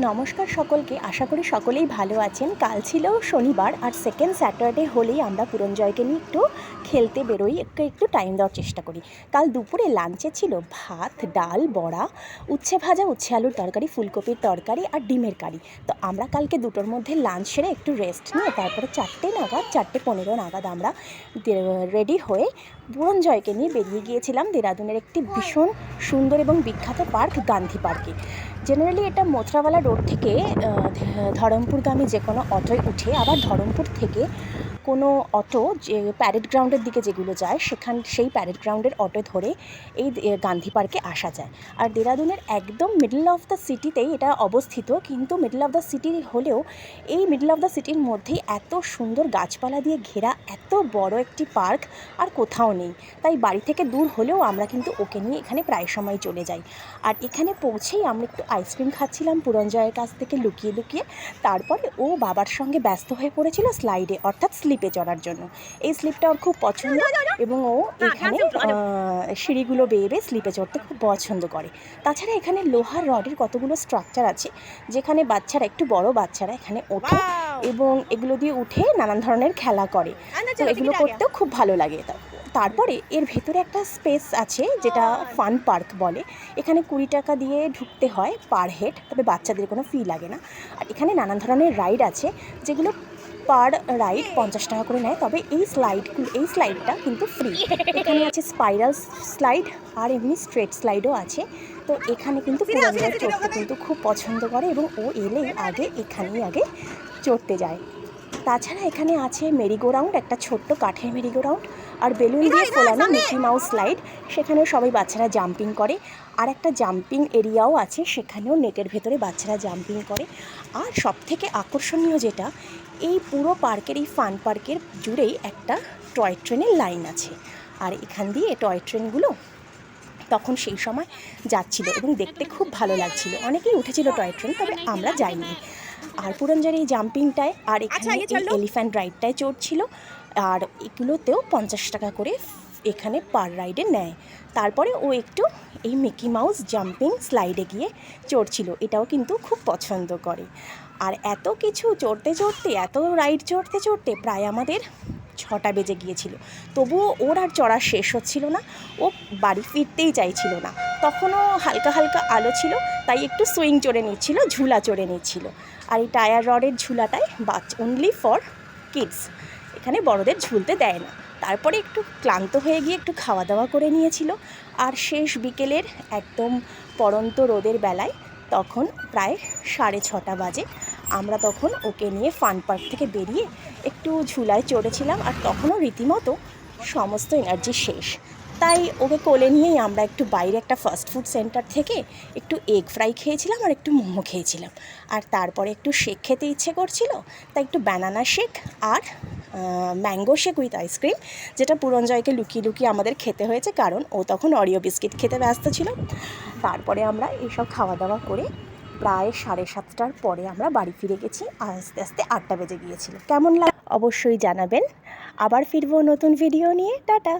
নমস্কার সকলকে, আশা করি সকলেই ভালো আছেন। কাল ছিল শনিবার আর সেকেন্ড স্যাটারডে হলেই আমরা পুরঞ্জয়কে নিয়ে একটু খেলতে বেরোই, একটু টাইম দেওয়ার চেষ্টা করি। কাল দুপুরে লাঞ্চে ছিল ভাত, ডাল, বড়া, উচ্ছে ভাজা, উচ্ছে আলুর তরকারি, ফুলকপির তরকারি আর ডিমের কারি। তো আমরা কালকে দুটোর মধ্যে লাঞ্চ সেরে একটু রেস্ট নিয়ে তারপরে 4:15 নাগাদ আমরা রেডি হয়ে পুরঞ্জয়কে নিয়ে বেরিয়ে গিয়েছিলাম দেরাদুনের একটি ভীষণ সুন্দর এবং বিখ্যাত পার্ক, গান্ধী পার্কে। জেনারেলি এটা মথুরাওয়ালা রোড থেকে ধরমপুরগামী যে কোনো অটোয় উঠে আবার ধরমপুর থেকে কোনো অটো যে প্যারেড গ্রাউন্ডের দিকে যেগুলো যায় সেই প্যারেড গ্রাউন্ডের অটো ধরে এই গান্ধী পার্কে আসা যায়। আর দেরাদুনের একদম মিডল অফ দ্য সিটিতেই এটা অবস্থিত, কিন্তু মিডল অফ দ্য সিটি হলেও এই মিডল অফ দ্য সিটির মধ্যেই এত সুন্দর গাছপালা দিয়ে ঘেরা এত বড় একটি পার্ক আর কোথাও নেই। তাই বাড়ি থেকে দূর হলেও আমরা কিন্তু ওকে নিয়ে এখানে প্রায় সময় চলে যাই। আর এখানে পৌঁছেই আমরা একটু আইসক্রিম খাচ্ছিলাম পুরঞ্জয়ের কাছ থেকে লুকিয়ে লুকিয়ে। তারপরে ও বাবার সঙ্গে ব্যস্ত হয়ে পড়েছিল স্লাইডে, অর্থাৎ স্লিপে চড়ার জন্য। এই স্লিপটা ওর খুব পছন্দ এবং ও এখানে সিঁড়িগুলো বেয়ে বেয়ে স্লিপে চড়তে খুব পছন্দ করে। তাছাড়া এখানে লোহার রডের কতগুলো স্ট্রাকচার আছে যেখানে বাচ্চারা, একটু বড় বাচ্চারা এখানে ওঠে এবং এগুলো দিয়ে উঠে নানান ধরনের খেলা করে। তো এগুলো করতেও খুব ভালো লাগে। তারপরে এর ভেতরে একটা স্পেস আছে যেটা ফান পার্ক বলে। এখানে 20 টাকা দিয়ে ঢুকতে হয় পার হেড, তবে বাচ্চাদের কোনো ফি লাগে না। আর এখানে নানান ধরনের রাইড আছে যেগুলো পার রাইড 50 টাকা করে নেয়, তবে এই স্লাইডটা কিন্তু ফ্রি। এখানে আছে স্পাইরাল স্লাইড আর এমনি স্ট্রেট স্লাইডও আছে। তো এখানে কিন্তু পুরঞ্জয় চড়তে কিন্তু খুব পছন্দ করে এবং ও এলেই এখানেই আগে চড়তে যায়। তাছাড়া এখানে আছে মেরিগো রাউন্ড, একটা ছোট্ট কাঠের মেরিগো রাউন্ড, আর বেলুন দিয়ে ফোলানো মিকি মাউস স্লাইড, সেখানেও সবাই বাচ্চারা জাম্পিং করে। আর একটা জাম্পিং এরিয়াও আছে, সেখানেও নেটের ভেতরে বাচ্চারা জাম্পিং করে। আর সবথেকে আকর্ষণীয় যেটা, এই পুরো পার্কের, এই ফান পার্কের জুড়েই একটা টয় ট্রেনের লাইন আছে। আর এখান দিয়ে টয় ট্রেনগুলো তখন সেই সময় যাচ্ছিল এবং দেখতে খুব ভালো লাগছিল। অনেকেই উঠেছিল টয় ট্রেন, তবে আমরা যাইনি। আর পুরঞ্জয়ের এই জাম্পিংটায় আর এখানে এই এলিফ্যান্ট রাইডটায় চড়ছিল। আর এগুলোতেও 50 টাকা করে এখানে পার রাইডে নেয়। তারপরে ও একটু এই মিকি মাউস জাম্পিং স্লাইডে গিয়ে চড়ছিল, এটাও কিন্তু খুব পছন্দ করে। আর এত কিছু চড়তে চড়তে, এত রাইড চড়তে চড়তে প্রায় আমাদের 6টা বেজে গিয়েছিল। তবুও ওর আর চড়া শেষ হচ্ছিল না, ও বাড়ি ফিরতেই চাইছিল না। তখনও হালকা হালকা আলো ছিল, তাই একটু সুইং চড়ে নিচ্ছিল, ঝুলা চড়ে নিচ্ছিল। আর এই টায়ার রডের ঝুলাটায় অনলি ফর কিডস, এখানে বড়দের ঝুলতে দেয় না। তারপরে একটু ক্লান্ত হয়ে গিয়ে একটু খাওয়া দাওয়া করে নিয়েছিল। আর শেষ বিকেলের একদম পড়ন্ত রোদের বেলায়, তখন প্রায় 6:30 বাজে, আমরা তখন ওকে নিয়ে ফান পার্ক থেকে বেরিয়ে একটু ঝুলায় চড়েছিলাম। আর তখনও রীতিমতো সমস্ত এনার্জি শেষ, তাই ওকে কোলে নিয়েই আমরা একটু বাইরে একটা ফাস্ট ফুড সেন্টার থেকে একটু এগ ফ্রাই খেয়েছিলাম আর একটু মোমো খেয়েছিলাম। আর তারপরে একটু শেক খেতে ইচ্ছে করছিল, তাই একটু ব্যানানা শেক আর ম্যাঙ্গো শেক উইথ আইসক্রিম, যেটা পুরঞ্জয়কে লুকিয়ে লুকিয়ে আমাদের খেতে হয়েছে, কারণ ও তখন অরিও বিস্কিট খেতে ব্যস্ত ছিল। তারপরে আমরা এইসব খাওয়া দাওয়া করে প্রায় 7:30টার পরে আমরা বাড়ি ফিরে গেছি। আস্তে আস্তে 8টা বেজে গিয়েছিল। কেমন লাগে অবশ্যই জানাবেন। আবার ফিরবো নতুন ভিডিও নিয়ে। টাটা।